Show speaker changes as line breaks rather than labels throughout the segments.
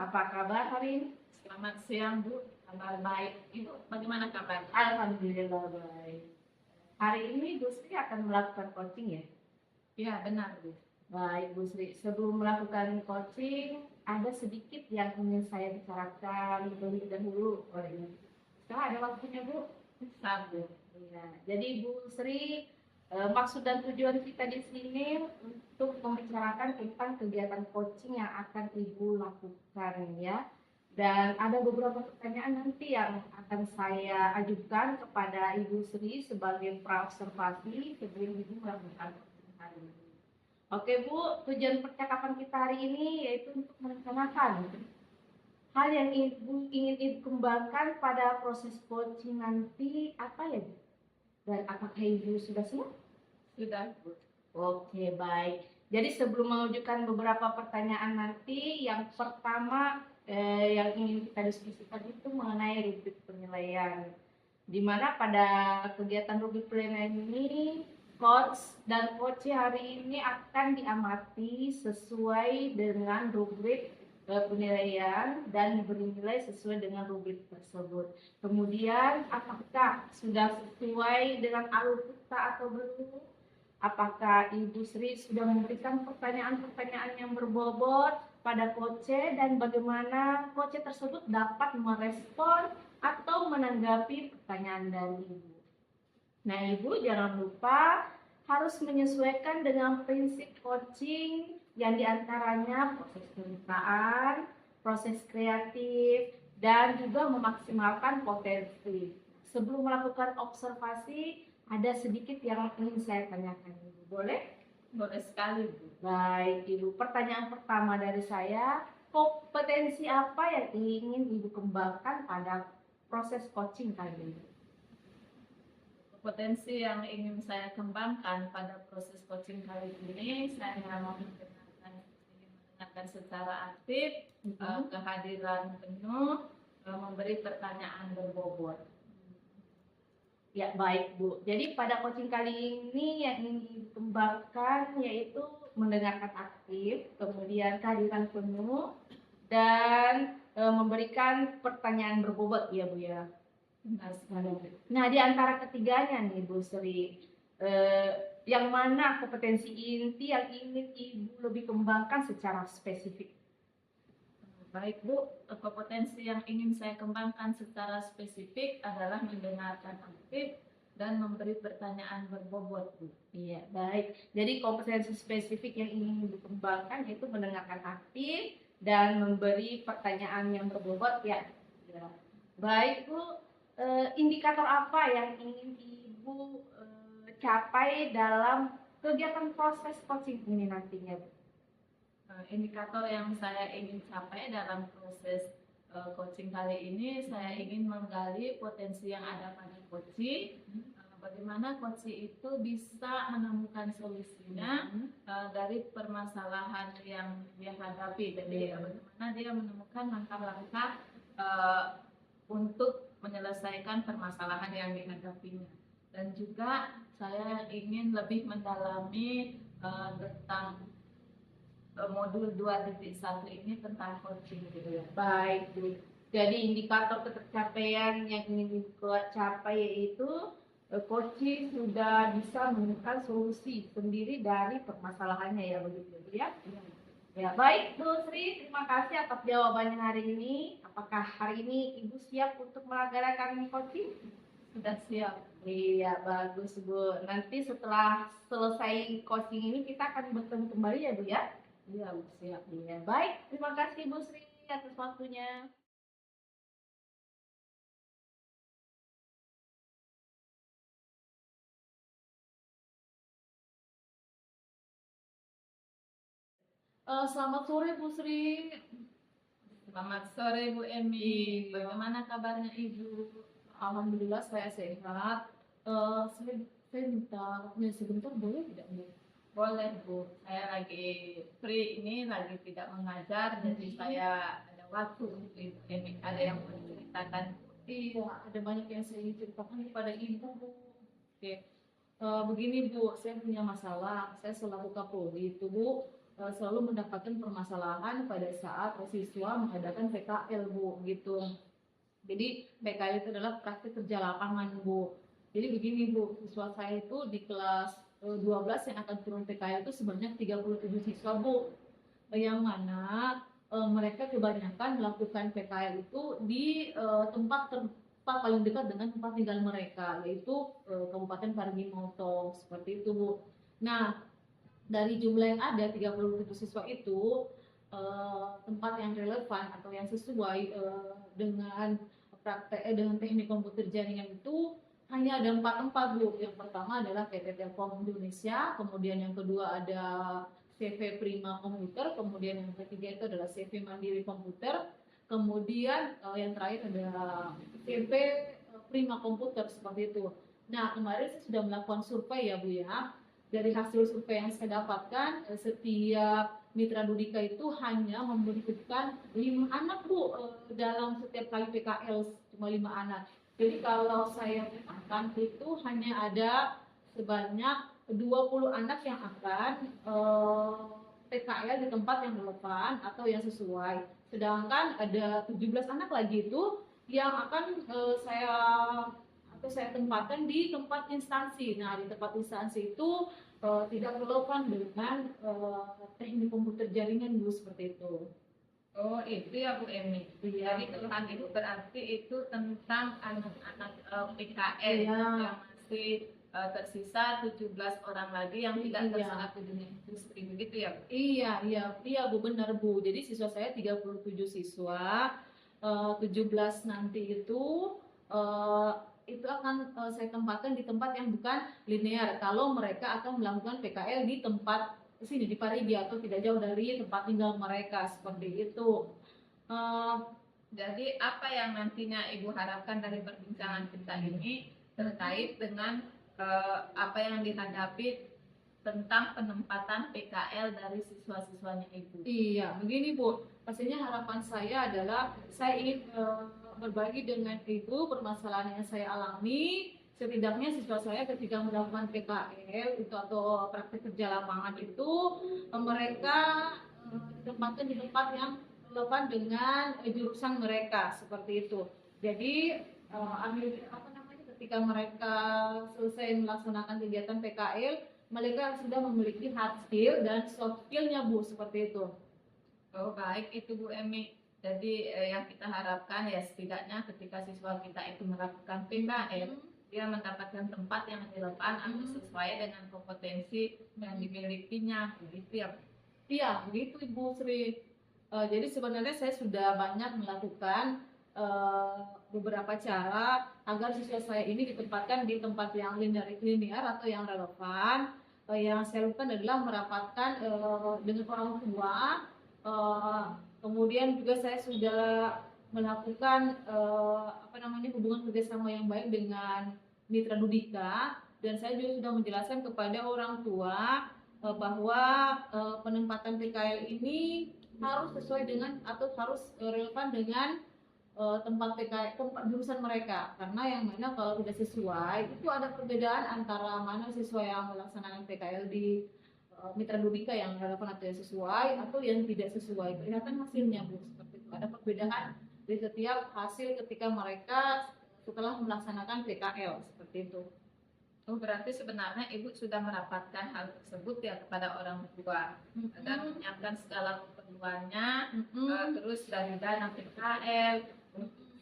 Apa kabar hari ini?
Selamat siang, Bu. Kabar baik. Ibu, bagaimana kabar?
Alhamdulillah baik. Hari ini Bu Sri akan melakukan coaching ya?
Ya, benar, Bu.
Baik Bu Sri, sebelum melakukan coaching, ada sedikit yang ingin saya bicarakan terlebih dahulu. Sekarang ada waktunya Bu?
Bisa, Bu.
Ya, jadi Bu Sri, maksud dan tujuan kita di sini untuk membicarakan tentang kegiatan coaching yang akan Ibu lakukan ya. Dan ada beberapa pertanyaan nanti yang akan saya ajukan kepada Ibu Sri sebagai praobservasi sebelum Ibu melakukan coaching hari ini. Oke Bu, tujuan percakapan kita hari ini yaitu untuk merencanakan hal yang ingin Ibu kembangkan pada proses coaching nanti apa ya Bu? Dan apakah Ibu sudah siap?
Sudah, Bu.
Oke, baik. Jadi sebelum mengajukan beberapa pertanyaan nanti, yang pertama yang ingin kita diskusikan itu mengenai rubrik penilaian. Di mana pada kegiatan rubrik penilaian ini, coach dan coach hari ini akan diamati sesuai dengan rubrik penilaian dan diberi nilai sesuai dengan rubrik tersebut. Kemudian apakah sudah sesuai dengan alur kita atau belum? Apakah Ibu Sri sudah memberikan pertanyaan-pertanyaan yang berbobot pada coach dan bagaimana coach tersebut dapat merespon atau menanggapi pertanyaan dari Ibu. Nah Ibu jangan lupa harus menyesuaikan dengan prinsip coaching yang diantaranya proses penciptaan, proses kreatif, dan juga memaksimalkan potensi. Sebelum melakukan observasi, ada sedikit yang ingin saya tanyakan Ibu. Boleh?
Boleh sekali, Bu.
Baik Ibu, pertanyaan pertama dari saya, kompetensi apa yang ingin Ibu kembangkan pada proses coaching kali ini?
Potensi yang ingin saya kembangkan pada proses coaching kali ini, saya ingin mendengarkan secara aktif, kehadiran penuh, memberi pertanyaan berbobot.
Ya baik Bu, jadi pada coaching kali ini yang ingin dikembangkan yaitu mendengarkan aktif, kemudian kehadiran penuh, dan memberikan pertanyaan berbobot ya Bu ya. Nah di antara ketiganya nih Bu Sri, yang mana kompetensi inti yang ingin Ibu lebih kembangkan secara spesifik?
Baik Bu, kompetensi yang ingin saya kembangkan secara spesifik adalah mendengarkan aktif dan memberi pertanyaan berbobot Bu.
Iya baik, jadi kompetensi spesifik yang ingin Ibu kembangkan yaitu mendengarkan aktif dan memberi pertanyaan yang berbobot ya. Baik Bu, indikator apa yang ingin Ibu capai dalam kegiatan proses coaching ini nantinya Bu?
Indikator yang saya ingin capai dalam proses coaching kali ini, saya ingin menggali potensi yang ada pada coaching, bagaimana coaching itu bisa menemukan solusinya dari permasalahan yang dia hadapi. Jadi bagaimana dia menemukan langkah-langkah untuk menyelesaikan permasalahan yang dihadapinya. Dan juga saya ingin lebih mendalami tentang modul 2.1 ini tentang coaching gitu ya.
Baik Bu. Jadi indikator ketercapaian yang ingin dicapai yaitu coaching sudah bisa menemukan solusi sendiri dari permasalahannya ya begitu ya. Ya baik Bu Sri, terima kasih atas jawabannya hari ini. Apakah hari ini Ibu siap untuk melaksanakan coaching?
Sudah siap.
Iya bagus Bu. Nanti setelah selesai coaching ini kita akan bertemu kembali ya Bu ya.
Iya Bu, siap.
Iya baik, terima kasih Bu Sri atas waktunya. Selamat sore Bu Sri.
Selamat sore Bu Emi. Bagaimana kabarnya Ibu?
Alhamdulillah saya sehat. Saya minta waktunya sebentar boleh tidak Bu?
Boleh Bu. Saya lagi free ini, lagi tidak mengajar, jadi saya ada waktu untuk Ibu Emi. Ada yang mau diceritakan?
Iya, ada banyak yang saya ingin ceritakan kepada Ibu Bu. Oke. Begini Bu, saya punya masalah. Saya selaku Kapolri itu Bu, selalu mendapatkan permasalahan pada saat siswa mengadakan PKL Bu gitu. Jadi PKL itu adalah praktik kerja lapangan Bu. Jadi begini Bu, siswa saya itu di kelas 12 yang akan turun PKL itu sebenarnya 37 siswa Bu. Yang mana mereka kebanyakan melakukan PKL itu di tempat paling dekat dengan tempat tinggal mereka, yaitu Kabupaten Parigi Motong, seperti itu Bu. Nah, dari jumlah yang ada 37 siswa itu, tempat yang relevan atau yang sesuai dengan dengan teknik komputer jaringan itu hanya ada 4 tempat Bu. Yang pertama adalah PT Telkom Indonesia, kemudian yang kedua ada CV Prima Komputer, kemudian yang ketiga itu adalah CV Mandiri Komputer, kemudian yang terakhir ada CV Prima Komputer, seperti itu. Nah, kemarin saya sudah melakukan survei ya Bu ya. Dari hasil survei yang saya dapatkan, setiap mitra Dudika itu hanya membutuhkan 5 anak Bu, dalam setiap kali PKL cuma 5 anak. Jadi kalau saya petakan itu hanya ada sebanyak 20 anak yang akan PKL di tempat yang relevan atau yang sesuai. Sedangkan ada 17 anak lagi itu yang akan saya tempatkan di tempat instansi. Nah, di tempat instansi itu tidak relevan dengan teknik komputer jaringan Bu, seperti itu.
Oh, itu ya Bu Emi.
Iya.
Jadi keluhan itu berarti itu tentang anak-anak PKL
Iya.
yang masih tersisa 17 orang lagi yang tidak
Iya.
terserap di dunia industri, begitu ya Bu?
Iya Bu, benar Bu. Jadi siswa saya 37 siswa, 17 nanti itu akan saya tempatkan di tempat yang bukan linear kalau mereka akan melakukan PKL di tempat sini di Parigi atau tidak jauh dari tempat tinggal mereka, seperti itu.
Jadi apa yang nantinya Ibu harapkan dari perbincangan kita ini terkait dengan apa yang dihadapi tentang penempatan PKL dari siswa-siswanya Ibu?
Iya, begini Bu, pastinya harapan saya adalah saya ingin berbagi dengan Ibu permasalahan yang saya alami. Setidaknya siswa saya ketika melakukan PKL itu atau praktik kerja lapangan itu, mereka ditempatkan di tempat yang relevan dengan jurusan mereka, seperti itu. Jadi ketika mereka selesai melaksanakan kegiatan PKL, mereka sudah memiliki hard skill dan soft skillnya Bu, seperti itu.
Oh baik, itu Bu Emi. Jadi yang kita harapkan ya setidaknya ketika siswa kita itu melakukan PKL, dia mendapatkan tempat yang relevan atau sesuai dengan kompetensi yang dimilikinya, begitu ya?
Iya, begitu Ibu Sri. Jadi sebenarnya saya sudah banyak melakukan beberapa cara agar siswa saya ini ditempatkan di tempat yang linear atau yang relevan. Yang saya lakukan adalah merapatkan dengan orang tua. Kemudian juga saya sudah melakukan hubungan kerjasama yang baik dengan mitra Dudika, dan saya juga sudah menjelaskan kepada orang tua bahwa penempatan PKL ini harus sesuai dengan atau harus relevan dengan tempat PKL, tempat jurusan mereka, karena yang mana kalau tidak sesuai itu ada perbedaan antara mana siswa yang melaksanakan PKL di mitra Dudika yang relevan atau yang sesuai atau yang tidak sesuai. Kelihatan hasilnya Bu, seperti itu. Ada perbedaan di setiap hasil ketika mereka setelah melaksanakan PKL, seperti itu.
Oh berarti sebenarnya Ibu sudah merapatkan hal tersebut ya kepada orang tua dan menyiapkan segala keperluannya, terus dari dana PKL,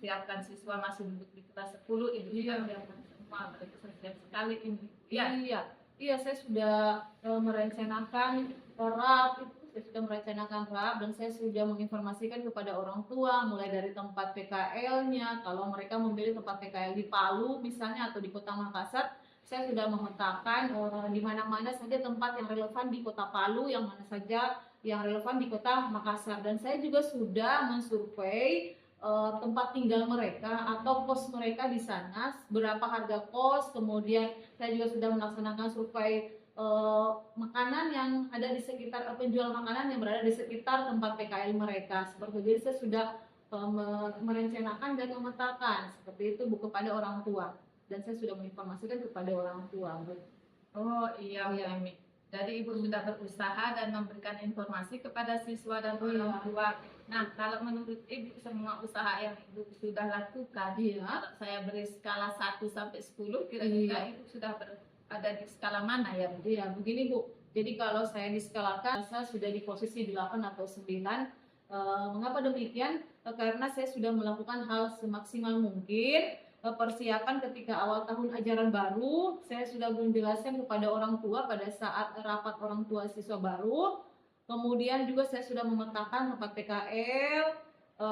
siapkan siswa masih duduk di kelas 10, Ibu juga menyiapkan semua, berarti siap sekali ini.
Iya, saya sudah merencanakan RAP, dan saya sudah menginformasikan kepada orang tua mulai dari tempat PKL-nya. Kalau mereka memilih tempat PKL di Palu misalnya atau di Kota Makassar, saya sudah memetakan di mana-mana saja tempat yang relevan di Kota Palu, yang mana saja yang relevan di Kota Makassar, dan saya juga sudah mensurvei tempat tinggal mereka atau kos mereka di sana, berapa harga kos. Kemudian saya juga sudah melaksanakan survei makanan yang ada di sekitar penjual makanan yang berada di sekitar tempat PKL mereka, seperti itu. Jadi saya sudah merencanakan dan memetakan seperti itu Bu kepada orang tua, dan saya sudah menginformasikan kepada orang tua Bu.
Oh iya Bu Emi. Jadi Ibu sudah berusaha dan memberikan informasi kepada siswa dan orang tua. Nah, kalau menurut Ibu semua usaha yang Ibu sudah lakukan, kalau saya beri skala 1 sampai 10, kira-kira Ibu sudah ada di skala mana ya, Bu?
Iya, begini Bu. Jadi kalau saya diskalakan, saya sudah di posisi 8 atau 9. Mengapa demikian? Karena saya sudah melakukan hal semaksimal mungkin. Persiapan ketika awal tahun ajaran baru, saya sudah menjelaskan kepada orang tua pada saat rapat orang tua siswa baru. Kemudian juga saya sudah memetakan tempat PKL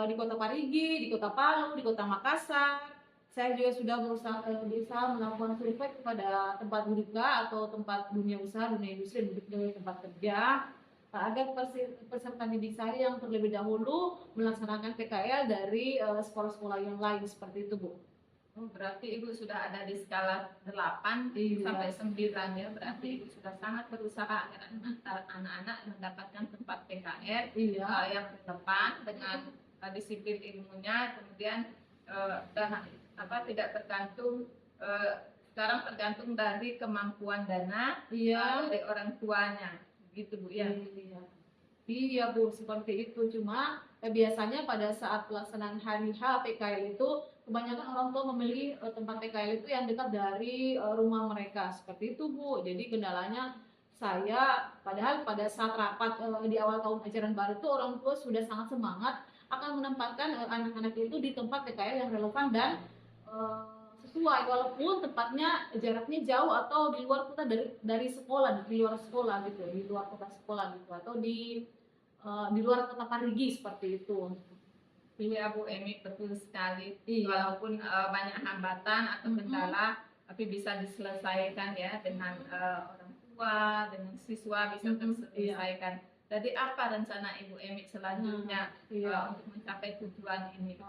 di Kota Parigi, di Kota Palu, di Kota Makassar. Saya juga sudah berusaha melakukan survei kepada tempat buka atau tempat dunia usaha, dunia industri, dunia tempat kerja, agar peserta didik saya yang terlebih dahulu melaksanakan PKL dari sekolah-sekolah yang lain seperti itu, Bu.
Berarti Ibu sudah ada di skala 8 sampai 9 ya. Berarti Ibu sudah sangat berusaha agar anak-anak mendapatkan tempat PKL yang relevan dengan disiplin ilmunya, kemudian dan tidak tergantung sekarang tergantung dari kemampuan dana dari orang tuanya, gitu Bu ya.
Iya Bu, seperti itu. Cuma biasanya pada saat pelaksanaan hari H PKL itu kebanyakan orang tua memilih tempat PKL itu yang dekat dari rumah mereka, seperti itu Bu. Jadi kendalanya saya, padahal pada saat rapat di awal tahun ajaran baru itu orang tua sudah sangat semangat akan menempatkan anak-anak itu di tempat PKL yang relevan dan sesuai, walaupun tempatnya jaraknya jauh atau di luar kota dari sekolah, di luar sekolah gitu, di luar kota sekolah gitu, atau di luar kota Parigi seperti itu.
Iya Bu Emi, betul sekali. Walaupun banyak hambatan atau kendala, tapi bisa diselesaikan ya dengan orang tua, dengan siswa bisa terselesaikan. Jadi apa rencana Ibu Emi selanjutnya untuk mencapai tujuan ini?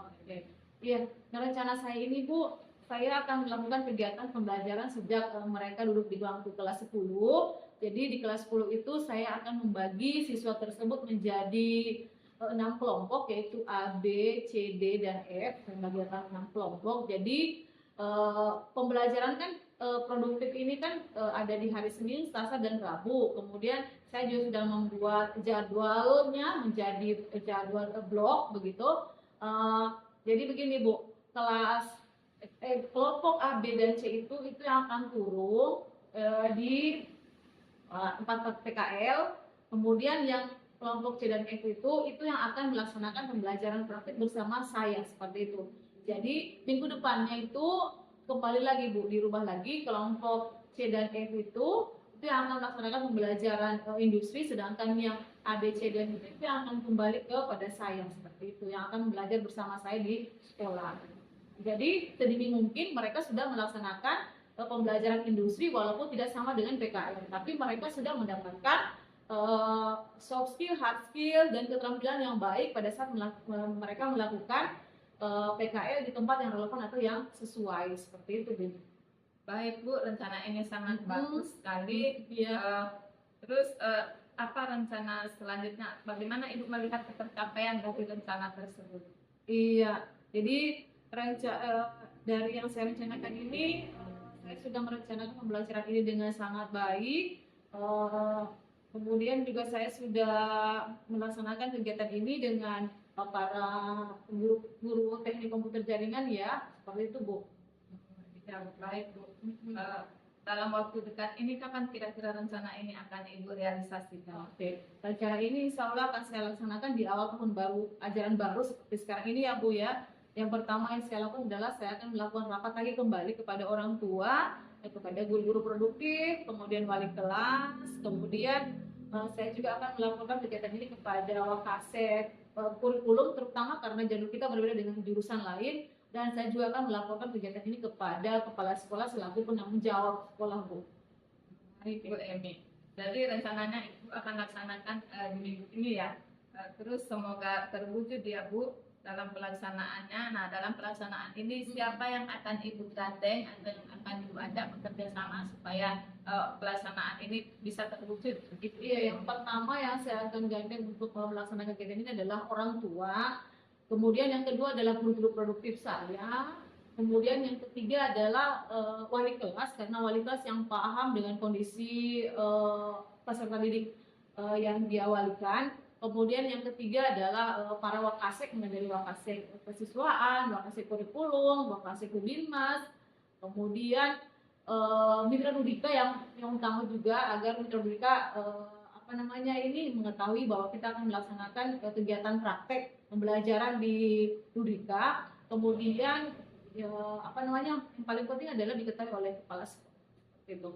Iya, rencana saya ini Bu, saya akan melakukan kegiatan pembelajaran sejak mereka duduk di bangku kelas 10. Jadi di kelas 10 itu saya akan membagi siswa tersebut menjadi 6 kelompok, yaitu A, B, C, D, dan F. Membagi 6 kelompok. Jadi pembelajaran kan produktif ini kan ada di hari Senin, Selasa, dan Rabu. Kemudian saya juga sudah membuat jadwalnya menjadi jadwal blok begitu. Jadi begini Bu, kelompok A, B, dan C itu yang akan turun di tempat PKL. Kemudian yang kelompok C dan F itu yang akan melaksanakan pembelajaran praktik bersama saya, seperti itu. Jadi minggu depannya itu kembali lagi Bu, dirubah lagi, kelompok C dan F itu yang akan melaksanakan pembelajaran industri, sedangkan yang A, B, C, dan D itu yang akan kembali kepada saya, seperti itu, yang akan belajar bersama saya di sekolah. Jadi sedini mungkin mereka sudah melaksanakan pembelajaran industri walaupun tidak sama dengan PKL, tapi mereka sudah mendapatkan soft skill, hard skill, dan keterampilan yang baik pada saat mereka melakukan PKL di tempat yang relevan atau yang sesuai, seperti itu Bu.
Baik Bu, rencana ini sangat bagus sekali. Terus apa rencana selanjutnya? Bagaimana Ibu melihat ketercapaian dari rencana tersebut?
Iya, jadi dari yang saya rencanakan ini, saya sudah merencanakan pembelajaran ini dengan sangat baik. Kemudian juga saya sudah melaksanakan kegiatan ini dengan para guru teknik komputer jaringan ya, seperti itu Bu.
Ya, baik Bu. Dalam waktu dekat ini kapan kira-kira rencana ini akan Ibu realisasikan?
Oke, rencana ini insya Allah akan saya laksanakan di awal tahun baru, ajaran baru seperti sekarang ini ya Bu ya. Yang pertama yang saya lakukan adalah saya akan melakukan rapat lagi kembali kepada orang tua, kepada guru-guru produktif, kemudian wali kelas, kemudian saya juga akan melakukan kegiatan ini kepada wakaset kurikulum, terutama karena jalur kita berbeda dengan jurusan lain, dan saya juga akan melakukan kegiatan ini kepada kepala sekolah selaku penanggung jawab sekolah Bu.
Baik Bu Emi. Jadi rencananya Ibu akan laksanakan di minggu ini ya. Terus semoga terwujud ya Bu dalam pelaksanaannya. Nah, dalam pelaksanaan ini siapa yang akan Ibu gandeng atau yang akan Ibu ajak bekerja sama supaya pelaksanaan ini bisa terwujud begitu?
Iya, yang pertama yang saya akan gandeng untuk melaksanakan kegiatan ini adalah orang tua. Kemudian yang kedua adalah guru-guru produktif saya. Kemudian yang ketiga adalah wali kelas, karena wali kelas yang paham dengan kondisi peserta didik yang diawalikan. Kemudian yang ketiga adalah para wakasek, dari wakasek kesiswaan, wakasek kurikulum, wakasek Kubinmas, kemudian mitra Dudika yang utama juga agar mitra Dudika ini mengetahui bahwa kita akan melaksanakan kegiatan praktek pembelajaran di Dudika. Kemudian yang paling penting adalah diketahui oleh kepala sekolah. Seperti itu.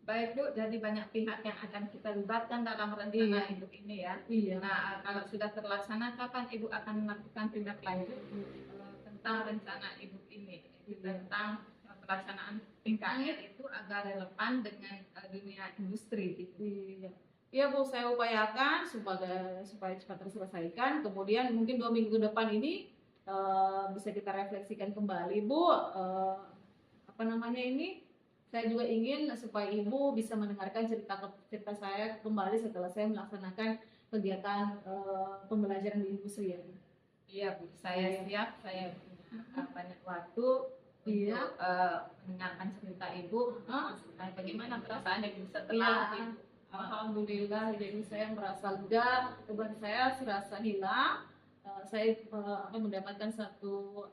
Baik Bu, jadi banyak pihak yang akan kita libatkan dalam rencana Ibu ini ya.
Iya.
Nah, kalau sudah terlaksana, kapan Ibu akan melakukan tindak lanjut tentang rencana Ibu ini, tentang pelaksanaan tingkatnya itu agar relevan dengan dunia industri gitu.
Iya Bu, saya upayakan supaya cepat terselesaikan. Kemudian mungkin 2 minggu ke depan ini bisa kita refleksikan kembali Bu. Saya juga ingin supaya Ibu bisa mendengarkan cerita saya kembali setelah saya melaksanakan kegiatan pembelajaran di industri ya.
Iya Bu, saya siap, saya punya banyak waktu untuk mendengarkan cerita Ibu. Bagaimana perasaan Ibu setelah Ibu?
Alhamdulillah, jadi saya merasa lega, beban saya serasa hilang. Saya mendapatkan satu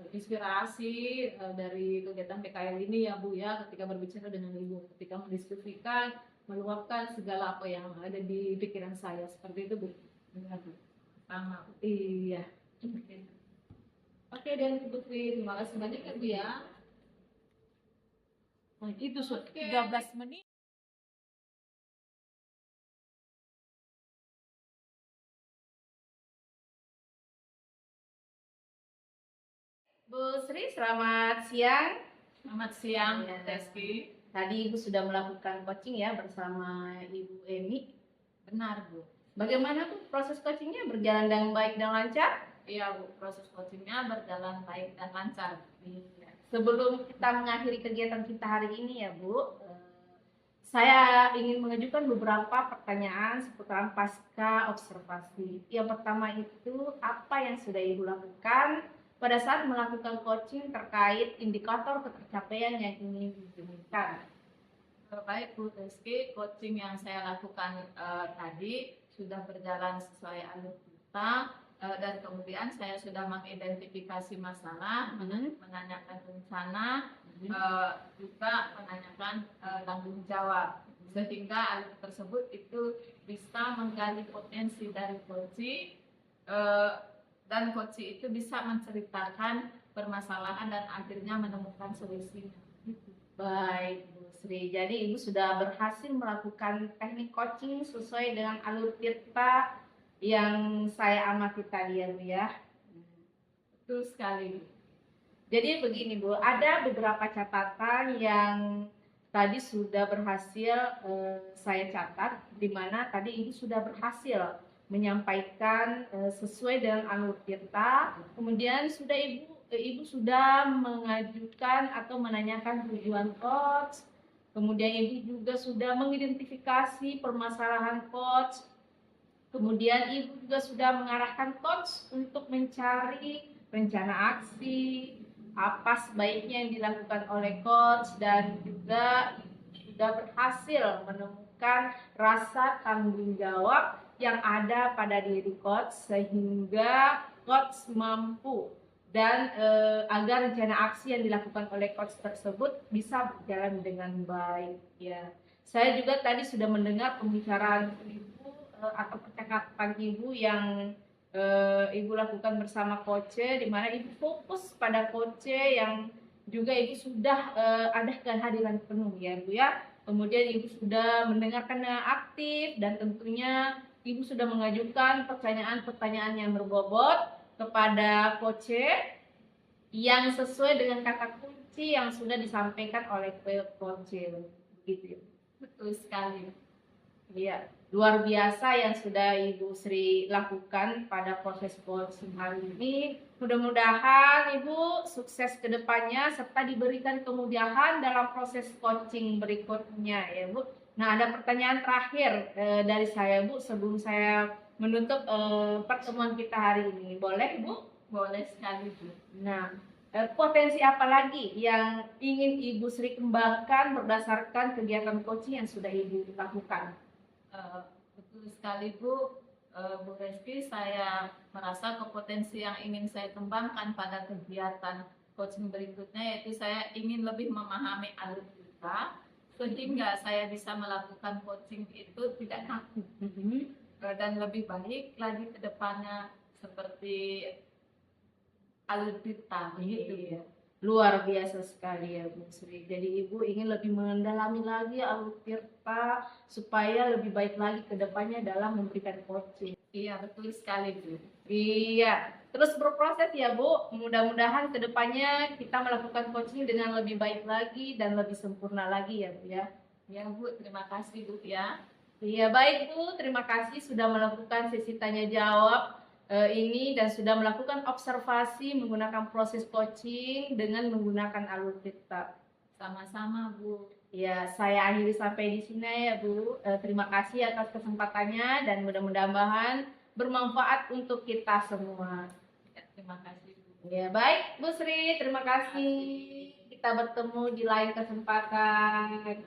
inspirasi dari kegiatan PKL ini ya Bu ya, ketika berbicara dengan Ibu, ketika mendiskusikan, meluapkan segala apa yang ada di pikiran saya, seperti itu Bu.
Benar Bu. Sama.
Iya. Oke, dan Ibu Sri, terima kasih banyak ya Bu ya.
Nah, itu 13 menit.
Bu Sri, selamat siang.
Selamat siang, Bu Teski.
Tadi Ibu sudah melakukan coaching ya bersama Ibu Emi.
Benar Bu.
Bagaimana Bu proses coachingnya, berjalan dengan baik dan lancar?
Iya Bu, proses coachingnya berjalan baik dan lancar.
Sebelum kita mengakhiri kegiatan kita hari ini ya Bu, saya ingin mengajukan beberapa pertanyaan seputar pasca observasi. Yang pertama itu, apa yang sudah Ibu lakukan pada saat melakukan coaching terkait indikator ketercapaian yang ingin diinginkan?
Baik Bu Rizky, coaching yang saya lakukan tadi sudah berjalan sesuai alur kita, dan kemudian saya sudah mengidentifikasi masalah, menanyakan rencana, juga menanyakan tanggung jawab, sehingga alur tersebut itu bisa menggali potensi dari coaching, dan coaching itu bisa menceritakan permasalahan dan akhirnya menemukan solusinya.
Baik Bu Sri, jadi Ibu sudah berhasil melakukan teknik coaching sesuai dengan alur tirta yang saya amati tadi ya Bu ya.
Betul sekali.
Jadi begini Bu, ada beberapa catatan yang tadi sudah berhasil saya catat, di mana tadi Ibu sudah berhasil menyampaikan sesuai dengan alur tirta. Kemudian Ibu sudah mengajukan atau menanyakan tujuan coach. Kemudian Ibu juga sudah mengidentifikasi permasalahan coach. Kemudian Ibu juga sudah mengarahkan coach untuk mencari rencana aksi, apa sebaiknya yang dilakukan oleh coach, dan juga sudah berhasil menemukan rasa tanggung jawab yang ada pada diri coach sehingga coach mampu dan agar rencana aksi yang dilakukan oleh coach tersebut bisa berjalan dengan baik ya. Saya juga tadi sudah mendengar pembicaraan Ibu atau percakapan Ibu yang Ibu lakukan bersama coach, di mana Ibu fokus pada coach yang juga Ibu sudah ada kehadiran penuh ya Bu ya. Kemudian Ibu sudah mendengarkan dengan aktif dan tentunya Ibu sudah mengajukan pertanyaan-pertanyaan yang berbobot kepada coach yang sesuai dengan kata kunci yang sudah disampaikan oleh coach. Begitu.
Betul sekali.
Iya, luar biasa yang sudah Ibu Sri lakukan pada proses coaching hari ini. Mudah-mudahan Ibu sukses ke depannya serta diberikan kemudahan dalam proses coaching berikutnya ya Bu. Nah, ada pertanyaan terakhir dari saya Bu sebelum saya menutup pertemuan kita hari ini. Boleh Bu?
Boleh sekali Bu.
Nah, Potensi apa lagi yang ingin Ibu Sri kembangkan berdasarkan kegiatan coaching yang sudah Ibu lakukan?
Betul sekali Bu, Bu Reski, saya merasa potensi yang ingin saya kembangkan pada kegiatan coaching berikutnya, yaitu saya ingin lebih memahami alur kita sehingga saya bisa melakukan coaching itu tidak takut dan lebih baik lagi ke depannya seperti alur kita gitu ya.
Luar biasa sekali ya Bu Sri. Jadi Ibu ingin lebih mendalami lagi alur tirta supaya lebih baik lagi ke depannya dalam memberikan coaching.
Iya betul sekali Bu.
Iya, terus berproses ya Bu. Mudah-mudahan ke depannya kita melakukan coaching dengan lebih baik lagi dan lebih sempurna lagi ya Bu ya.
Ya Bu, terima kasih Bu ya.
Iya baik Bu, terima kasih sudah melakukan sesi tanya jawab ini dan sudah melakukan observasi menggunakan proses coaching dengan menggunakan alur tirta.
Sama-sama Bu.
Ya, saya akhiri sampai di sini ya Bu. Terima kasih atas kesempatannya dan mudah-mudahan bermanfaat untuk kita semua.
Ya, terima kasih Bu.
Ya, baik Bu Sri, terima kasih. Kita bertemu di lain kesempatan.